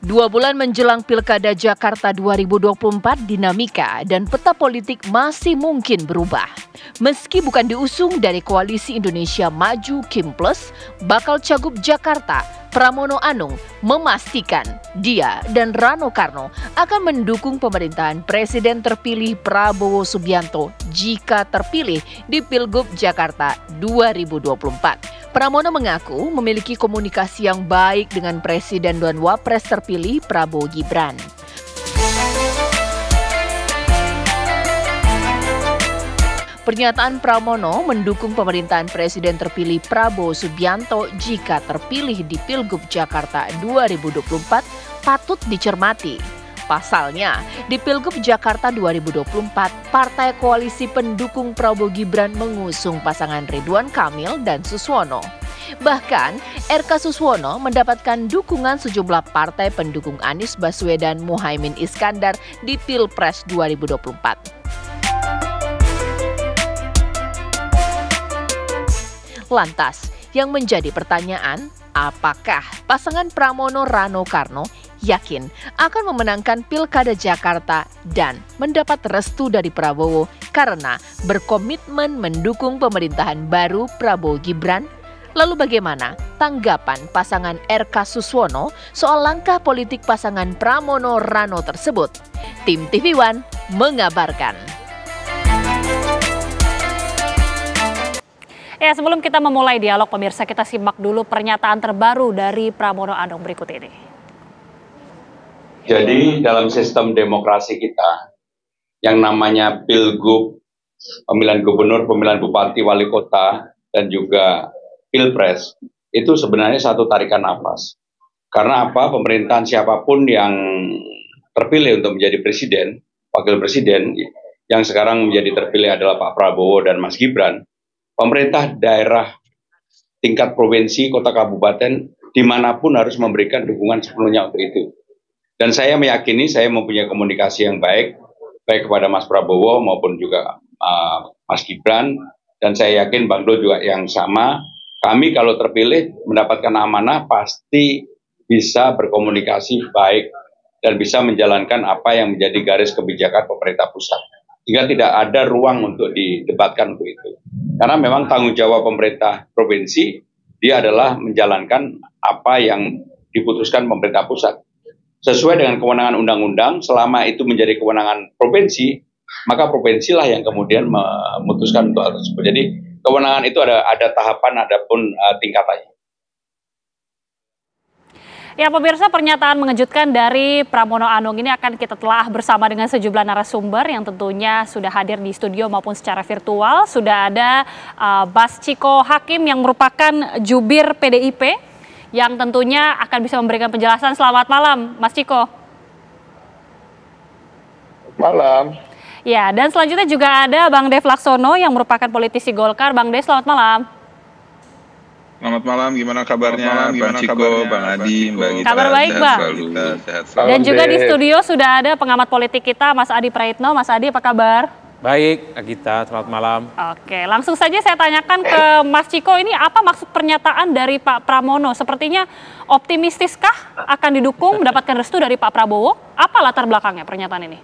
2 bulan menjelang Pilkada Jakarta 2024, dinamika dan peta politik masih mungkin berubah. Meski bukan diusung dari Koalisi Indonesia Maju Kim Plus, bakal Cagup Jakarta Pramono Anung memastikan dia dan Rano Karno akan mendukung pemerintahan Presiden terpilih Prabowo Subianto jika terpilih di Pilgub Jakarta 2024. Pramono mengaku memiliki komunikasi yang baik dengan Presiden dan Wapres terpilih Prabowo Gibran. Pernyataan Pramono mendukung pemerintahan Presiden terpilih Prabowo Subianto jika terpilih di Pilgub Jakarta 2024 patut dicermati. Pasalnya, di Pilgub Jakarta 2024, Partai Koalisi Pendukung Prabowo Gibran mengusung pasangan Ridwan Kamil dan Suswono. Bahkan, RK Suswono mendapatkan dukungan sejumlah partai pendukung Anies Baswedan Muhaimin Iskandar di Pilpres 2024. Lantas, yang menjadi pertanyaan, apakah pasangan Pramono Rano Karno yakin akan memenangkan Pilkada Jakarta dan mendapat restu dari Prabowo karena berkomitmen mendukung pemerintahan baru Prabowo Gibran? Lalu bagaimana tanggapan pasangan RK Suswono soal langkah politik pasangan Pramono Rano tersebut? Tim TV One mengabarkan. Ya, sebelum kita memulai dialog pemirsa, kita simak dulu pernyataan terbaru dari Pramono Anung berikut ini. Jadi dalam sistem demokrasi kita, yang namanya Pilgub, pemilihan gubernur, pemilihan bupati, wali kota, dan juga Pilpres, itu sebenarnya satu tarikan nafas. Karena apa? Pemerintahan siapapun yang terpilih untuk menjadi presiden, wakil presiden, yang sekarang menjadi terpilih adalah Pak Prabowo dan Mas Gibran, pemerintah daerah tingkat provinsi, kota, kabupaten, dimanapun harus memberikan dukungan sepenuhnya untuk itu. Dan saya meyakini saya mempunyai komunikasi yang baik kepada Mas Prabowo maupun juga Mas Gibran, dan saya yakin Bang Dol juga yang sama. Kami kalau terpilih mendapatkan amanah pasti bisa berkomunikasi baik dan bisa menjalankan apa yang menjadi garis kebijakan pemerintah pusat. Jika tidak ada ruang untuk didebatkan untuk itu. Karena memang tanggung jawab pemerintah provinsi, dia adalah menjalankan apa yang diputuskan pemerintah pusat. Sesuai dengan kewenangan undang-undang, selama itu menjadi kewenangan provinsi, maka provinsilah yang kemudian memutuskan untuk hal tersebut. Jadi kewenangan itu ada tahapan, ada pun tingkatannya. Ya pemirsa, pernyataan mengejutkan dari Pramono Anung ini akan kita telah bersama dengan sejumlah narasumber yang tentunya sudah hadir di studio maupun secara virtual. Sudah ada Mas Chiko Hakim yang merupakan jubir PDIP yang tentunya akan bisa memberikan penjelasan. Selamat malam Mas Chiko. Malam. Ya, dan selanjutnya juga ada Bang Dev Laksono yang merupakan politisi Golkar. Bang Dev, selamat malam. Selamat malam, gimana kabarnya? Bang Chiko, Bang Adi, Mbak Gita. Kabar baik, Bang. Sehat selalu. Dan juga di studio sudah ada pengamat politik kita, Mas Adi Praitno. Mas Adi, apa kabar? Baik, Agita, selamat malam. Oke, langsung saja saya tanyakan ke Mas Chiko, ini apa maksud pernyataan dari Pak Pramono? Sepertinya optimistiskah akan didukung mendapatkan restu dari Pak Prabowo? Apa latar belakangnya pernyataan ini?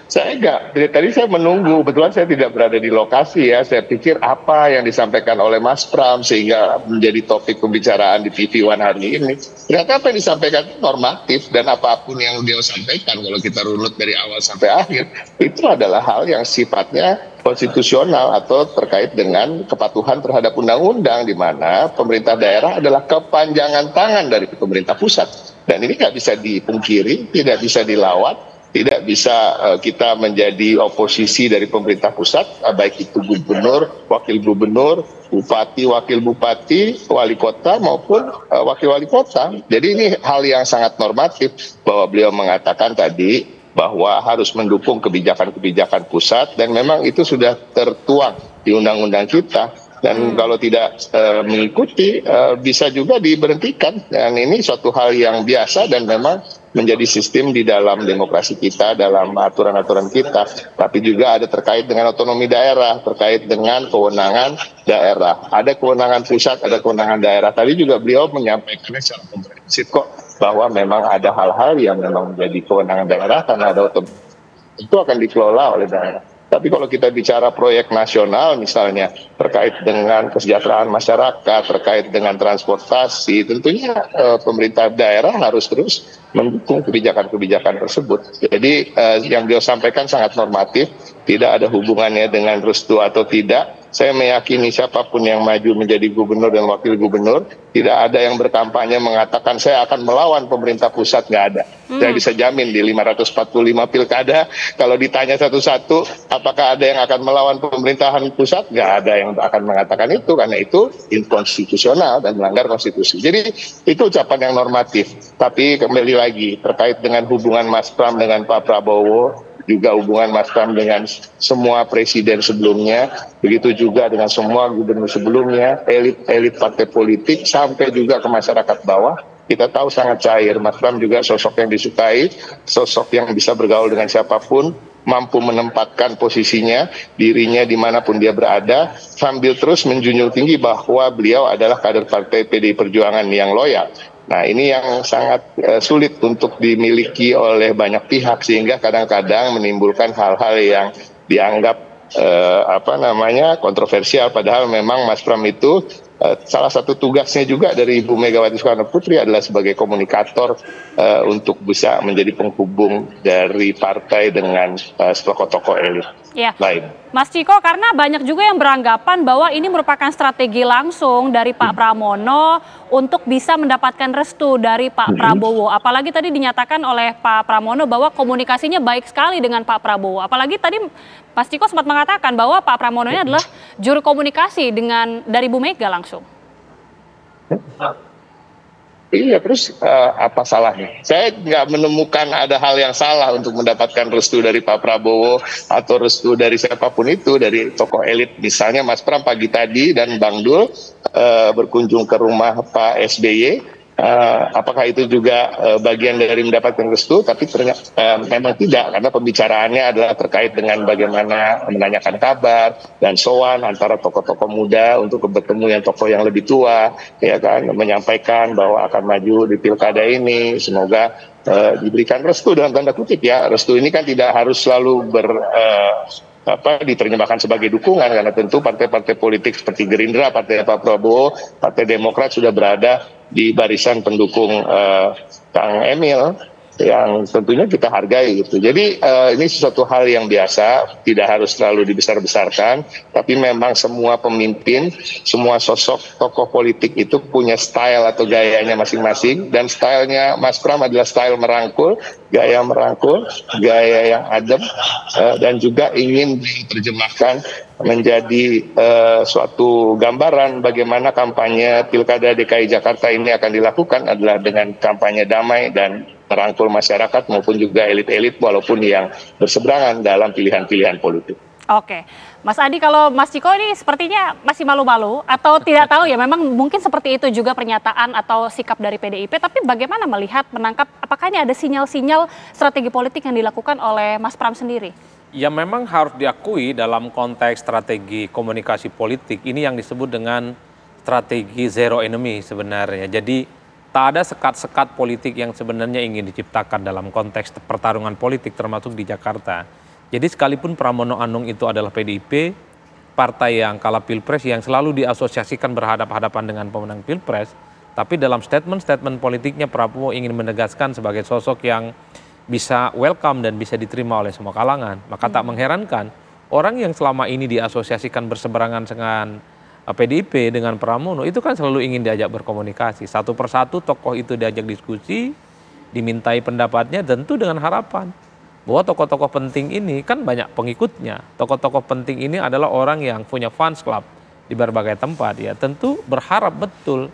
Saya enggak, tadi saya menunggu, kebetulan saya tidak berada di lokasi ya, saya pikir apa yang disampaikan oleh Mas Pram sehingga menjadi topik pembicaraan di TV One hari ini. Ternyata apa yang disampaikan normatif dan apapun yang dia sampaikan kalau kita runut dari awal sampai akhir, itu adalah hal yang sifatnya konstitusional atau terkait dengan kepatuhan terhadap undang-undang di mana pemerintah daerah adalah kepanjangan tangan dari pemerintah pusat. Dan ini nggak bisa dipungkiri, tidak bisa dilawat. Tidak bisa kita menjadi oposisi dari pemerintah pusat, baik itu gubernur, wakil gubernur, bupati, wakil bupati, wali kota maupun wakil wali kota. Jadi ini hal yang sangat normatif bahwa beliau mengatakan tadi bahwa harus mendukung kebijakan-kebijakan pusat dan memang itu sudah tertuang di undang-undang kita. Dan kalau tidak mengikuti bisa juga diberhentikan. Dan ini suatu hal yang biasa dan memang menjadi sistem di dalam demokrasi kita, dalam aturan-aturan kita, tapi juga ada terkait dengan otonomi daerah, terkait dengan kewenangan daerah. Ada kewenangan pusat, ada kewenangan daerah. Tadi juga beliau menyampaikan secara komprehensif kok bahwa memang ada hal-hal yang memang menjadi kewenangan daerah karena ada otonomi. Itu akan dikelola oleh daerah. Tapi kalau kita bicara proyek nasional misalnya terkait dengan kesejahteraan masyarakat, terkait dengan transportasi, tentunya pemerintah daerah harus terus mendukung kebijakan-kebijakan tersebut. Jadi yang beliau sampaikan sangat normatif, tidak ada hubungannya dengan restu atau tidak. Saya meyakini siapapun yang maju menjadi gubernur dan wakil gubernur, tidak ada yang berkampanye mengatakan saya akan melawan pemerintah pusat, nggak ada. Saya bisa jamin di 545 pilkada, kalau ditanya satu-satu, apakah ada yang akan melawan pemerintahan pusat? Nggak ada yang akan mengatakan itu, karena itu inkonstitusional dan melanggar konstitusi. Jadi itu ucapan yang normatif. Tapi kembali lagi, terkait dengan hubungan Mas Pram dengan Pak Prabowo, juga hubungan Mas Pram dengan semua presiden sebelumnya, begitu juga dengan semua gubernur sebelumnya, elit-elit partai politik, sampai juga ke masyarakat bawah, kita tahu sangat cair. Mas Pram juga sosok yang disukai, sosok yang bisa bergaul dengan siapapun, mampu menempatkan posisinya, dirinya dimanapun dia berada, sambil terus menjunjung tinggi bahwa beliau adalah kader partai PDI Perjuangan yang loyal. Nah, ini yang sangat sulit untuk dimiliki oleh banyak pihak, sehingga kadang-kadang menimbulkan hal-hal yang dianggap kontroversial, padahal memang Mas Pram itu salah satu tugasnya juga dari Ibu Megawati Soekarno Putri adalah sebagai komunikator untuk bisa menjadi penghubung dari partai dengan tokoh-tokoh elit lain. Mas Ciko, karena banyak juga yang beranggapan bahwa ini merupakan strategi langsung dari Pak Pramono untuk bisa mendapatkan restu dari Pak Prabowo. Apalagi tadi dinyatakan oleh Pak Pramono bahwa komunikasinya baik sekali dengan Pak Prabowo. Apalagi tadi Mas Ciko sempat mengatakan bahwa Pak Pramono ini adalah juru komunikasi dari Bu Mega langsung. Iya, terus apa salahnya? Saya nggak menemukan ada hal yang salah untuk mendapatkan restu dari Pak Prabowo atau restu dari siapapun itu, dari tokoh elit. Misalnya Mas Pram pagi tadi dan Bang Dul berkunjung ke rumah Pak SBY. Apakah itu juga bagian dari mendapatkan restu? Tapi ternyata memang tidak, karena pembicaraannya adalah terkait dengan bagaimana menanyakan kabar dan sowan antara tokoh-tokoh muda untuk bertemu yang tokoh yang lebih tua, ya kan, menyampaikan bahwa akan maju di pilkada ini, semoga diberikan restu dalam tanda kutip ya. Restu ini kan tidak harus selalu diterjemahkan sebagai dukungan, karena tentu partai-partai politik seperti Gerindra, Partai Pak Prabowo, Partai Demokrat sudah berada di barisan pendukung Kang Emil yang tentunya kita hargai gitu. Jadi ini sesuatu hal yang biasa, tidak harus terlalu dibesar-besarkan, tapi memang semua pemimpin, semua sosok tokoh politik itu punya style atau gayanya masing-masing, dan stylenya Mas Pram adalah style merangkul, gaya yang adem, dan juga ingin diterjemahkan menjadi suatu gambaran bagaimana kampanye Pilkada DKI Jakarta ini akan dilakukan adalah dengan kampanye damai dan merangkul masyarakat maupun juga elit-elit walaupun yang berseberangan dalam pilihan-pilihan politik. Oke, Mas Adi, kalau Mas Ciko ini sepertinya masih malu-malu atau tidak tahu ya, memang mungkin seperti itu juga pernyataan atau sikap dari PDIP, tapi bagaimana melihat, menangkap, apakah ini ada sinyal-sinyal strategi politik yang dilakukan oleh Mas Pram sendiri? Ya memang harus diakui dalam konteks strategi komunikasi politik, ini yang disebut dengan strategi zero enemy sebenarnya. Jadi tak ada sekat-sekat politik yang sebenarnya ingin diciptakan dalam konteks pertarungan politik termasuk di Jakarta. Jadi sekalipun Pramono Anung itu adalah PDIP, partai yang kalah Pilpres yang selalu diasosiasikan berhadapan-hadapan dengan pemenang Pilpres, tapi dalam statement-statement politiknya Prabowo ingin menegaskan sebagai sosok yang bisa welcome dan bisa diterima oleh semua kalangan. Maka tak mengherankan orang yang selama ini diasosiasikan berseberangan dengan PDIP dengan Pramono itu kan selalu ingin diajak berkomunikasi. Satu persatu tokoh itu diajak diskusi, dimintai pendapatnya, tentu dengan harapan bahwa tokoh-tokoh penting ini kan banyak pengikutnya. Tokoh-tokoh penting ini adalah orang yang punya fans club di berbagai tempat ya. Tentu berharap betul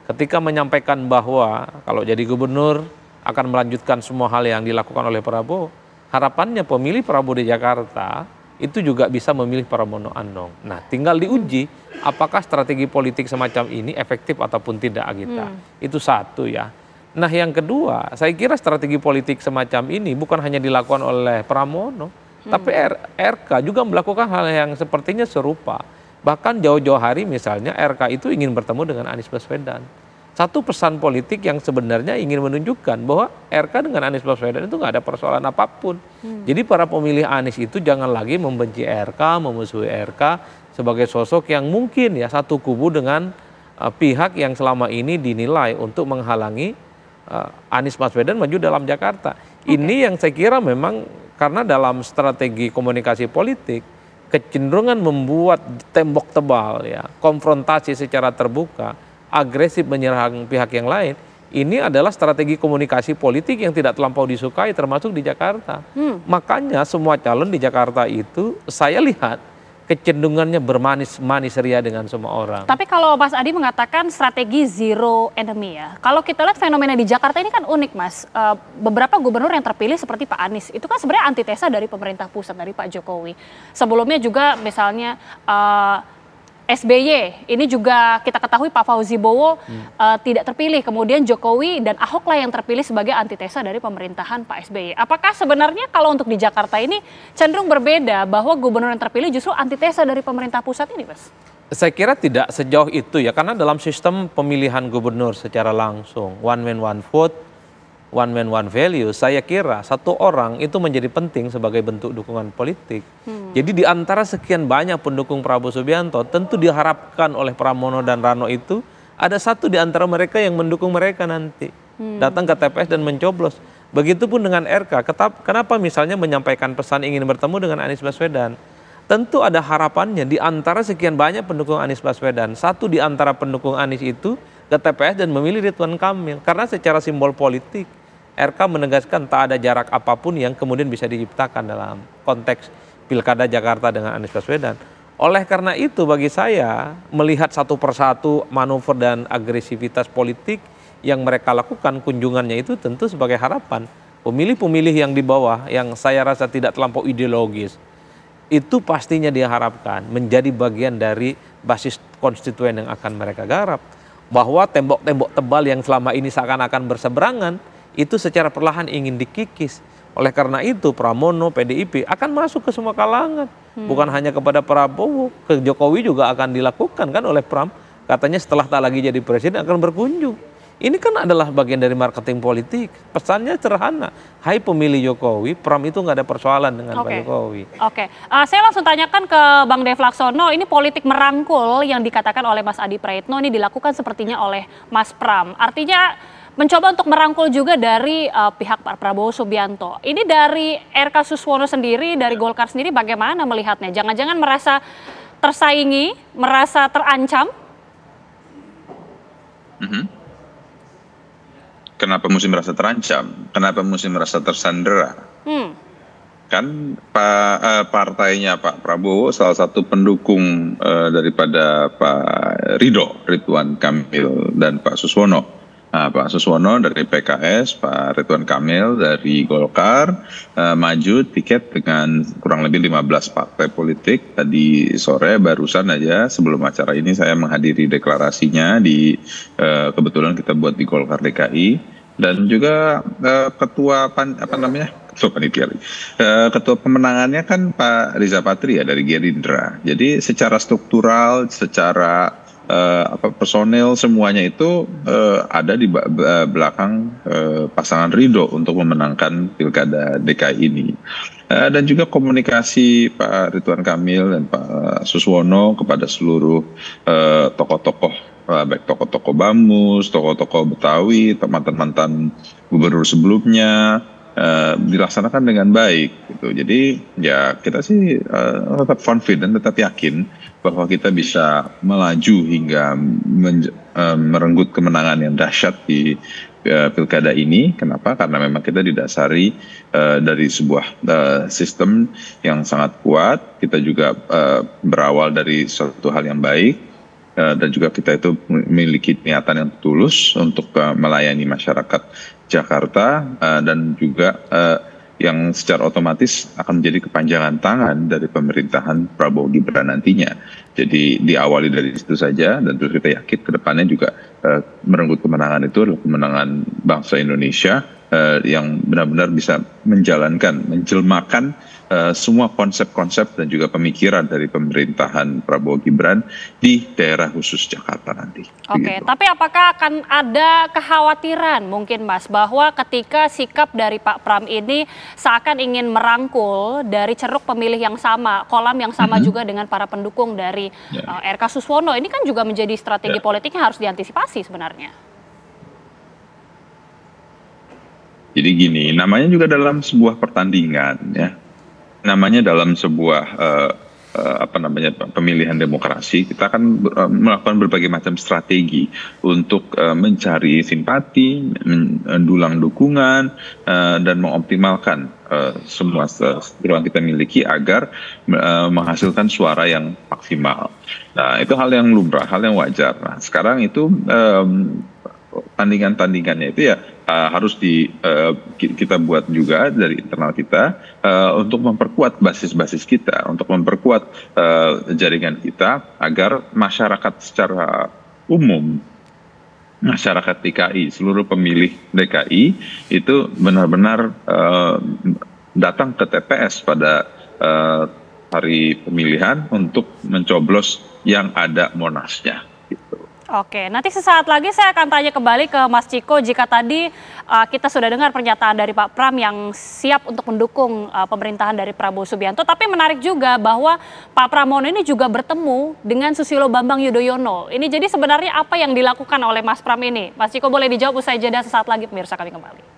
ketika menyampaikan bahwa kalau jadi gubernur akan melanjutkan semua hal yang dilakukan oleh Prabowo. Harapannya pemilih Prabowo di Jakarta itu juga bisa memilih Pramono Anung. Nah, tinggal diuji apakah strategi politik semacam ini efektif ataupun tidak, Agita. Itu satu ya. Nah yang kedua, saya kira strategi politik semacam ini bukan hanya dilakukan oleh Pramono, tapi RK juga melakukan hal yang sepertinya serupa. Bahkan jauh-jauh hari misalnya RK itu ingin bertemu dengan Anies Baswedan. Satu pesan politik yang sebenarnya ingin menunjukkan bahwa RK dengan Anies Baswedan itu nggak ada persoalan apapun. Jadi para pemilih Anies itu jangan lagi membenci RK, memusuhi RK sebagai sosok yang mungkin ya satu kubu dengan pihak yang selama ini dinilai untuk menghalangi Anies Baswedan maju dalam Jakarta. Ini yang saya kira memang karena dalam strategi komunikasi politik kecenderungan membuat tembok tebal ya, konfrontasi secara terbuka, agresif menyerang pihak yang lain, ini adalah strategi komunikasi politik yang tidak terlampau disukai termasuk di Jakarta. Makanya semua calon di Jakarta itu saya lihat kecenderungannya bermanis-manis ria dengan semua orang. Tapi kalau Mas Adi mengatakan strategi zero enemy ya, kalau kita lihat fenomena di Jakarta ini kan unik Mas. Beberapa gubernur yang terpilih seperti Pak Anies, itu kan sebenarnya antitesa dari pemerintah pusat, dari Pak Jokowi. Sebelumnya juga misalnya SBY, ini juga kita ketahui Pak Fauzi Bowo tidak terpilih, kemudian Jokowi dan Ahok lah yang terpilih sebagai antitesa dari pemerintahan Pak SBY. Apakah sebenarnya kalau untuk di Jakarta ini cenderung berbeda bahwa gubernur yang terpilih justru antitesa dari pemerintah pusat ini, Mas? Saya kira tidak sejauh itu ya, karena dalam sistem pemilihan gubernur secara langsung, one man one vote, one man one value, saya kira satu orang itu menjadi penting sebagai bentuk dukungan politik. Jadi di antara sekian banyak pendukung Prabowo Subianto, tentu diharapkan oleh Pramono dan Rano itu ada satu di antara mereka yang mendukung mereka nanti. Datang ke TPS dan mencoblos. Begitupun dengan RK, kenapa misalnya menyampaikan pesan ingin bertemu dengan Anies Baswedan? Tentu ada harapannya di antara sekian banyak pendukung Anies Baswedan, satu di antara pendukung Anies itu ke TPS dan memilih Ridwan Kamil. Karena secara simbol politik, RK menegaskan tak ada jarak apapun yang kemudian bisa diciptakan dalam konteks Pilkada Jakarta dengan Anies Baswedan. Oleh karena itu bagi saya melihat satu persatu manuver dan agresivitas politik yang mereka lakukan, kunjungannya itu tentu sebagai harapan. Pemilih-pemilih yang di bawah yang saya rasa tidak terlampau ideologis, itu pastinya diharapkan menjadi bagian dari basis konstituen yang akan mereka garap. Bahwa tembok-tembok tebal yang selama ini seakan-akan berseberangan, itu secara perlahan ingin dikikis. Oleh karena itu Pramono, PDIP akan masuk ke semua kalangan. Bukan hanya kepada Prabowo, ke Jokowi juga akan dilakukan kan oleh Pram. Katanya setelah tak lagi jadi presiden akan berkunjung. Ini kan adalah bagian dari marketing politik. Pesannya sederhana. Hai pemilih Jokowi, Pram itu nggak ada persoalan dengan Pak Jokowi. Saya langsung tanyakan ke Bang Dev Laksono, ini politik merangkul yang dikatakan oleh Mas Adi Praetno ini dilakukan sepertinya oleh Mas Pram. Artinya mencoba untuk merangkul juga dari pihak Pak Prabowo Subianto. Ini dari RK Suswono sendiri, dari Golkar sendiri bagaimana melihatnya? Jangan-jangan merasa tersaingi, merasa terancam? Kenapa mesti merasa terancam? Kenapa mesti merasa tersandera? Kan partainya Pak Prabowo salah satu pendukung daripada Pak Ridwan Kamil dan Pak Suswono. Pak Suswono dari PKS, Pak Ridwan Kamil dari Golkar maju tiket dengan kurang lebih 15 partai politik. Tadi sore barusan aja sebelum acara ini saya menghadiri deklarasinya di kebetulan kita buat di Golkar DKI, dan juga ketua panitia, ketua pemenangannya kan Pak Riza Patria dari Gerindra. Jadi secara struktural, secara personel semuanya itu ada di belakang pasangan Ridho untuk memenangkan Pilkada DKI ini. Dan juga komunikasi Pak Ridwan Kamil dan Pak Suswono kepada seluruh tokoh-tokoh, baik tokoh-tokoh Bamus, tokoh-tokoh Betawi, mantan-mantan gubernur sebelumnya, dilaksanakan dengan baik gitu. Jadi ya kita sih tetap confident, tetap yakin bahwa kita bisa melaju hingga merenggut kemenangan yang dahsyat di pilkada ini. Kenapa? Karena memang kita didasari dari sebuah sistem yang sangat kuat. Kita juga berawal dari suatu hal yang baik, dan juga kita itu memiliki niatan yang tulus untuk melayani masyarakat Jakarta, dan juga yang secara otomatis akan menjadi kepanjangan tangan dari pemerintahan Prabowo Gibran nantinya. Jadi diawali dari situ saja, dan terus kita yakin ke depannya juga merenggut kemenangan itu adalah kemenangan bangsa Indonesia yang benar-benar bisa menjelmakan semua konsep-konsep dan juga pemikiran dari pemerintahan Prabowo Gibran di daerah khusus Jakarta nanti. Oke, tapi apakah akan ada kekhawatiran mungkin Mas bahwa ketika sikap dari Pak Pram ini seakan ingin merangkul dari ceruk pemilih yang sama, kolam yang sama juga dengan para pendukung dari RK Suswono, ini kan juga menjadi strategi politik yang harus diantisipasi sebenarnya. Jadi gini, namanya juga dalam sebuah pertandingan ya. Namanya dalam sebuah pemilihan demokrasi, kita akan melakukan berbagai macam strategi untuk mencari simpati, mendulang dukungan, dan mengoptimalkan semua yang kita miliki agar menghasilkan suara yang maksimal. Nah, itu hal yang lumrah, hal yang wajar. Nah, sekarang itu tandingan-tandingannya itu ya harus kita buat juga dari internal kita untuk memperkuat basis-basis kita, untuk memperkuat jaringan kita agar masyarakat secara umum, masyarakat DKI, seluruh pemilih DKI itu benar-benar datang ke TPS pada hari pemilihan untuk mencoblos yang ada Monasnya. Gitu. Oke, nanti sesaat lagi saya akan tanya kembali ke Mas Ciko jika tadi kita sudah dengar pernyataan dari Pak Pram yang siap untuk mendukung pemerintahan dari Prabowo Subianto. Tapi menarik juga bahwa Pak Pramono ini juga bertemu dengan Susilo Bambang Yudhoyono. Ini jadi sebenarnya apa yang dilakukan oleh Mas Pram ini? Mas Ciko boleh dijawab usai jeda sesaat lagi, pemirsa kami kembali.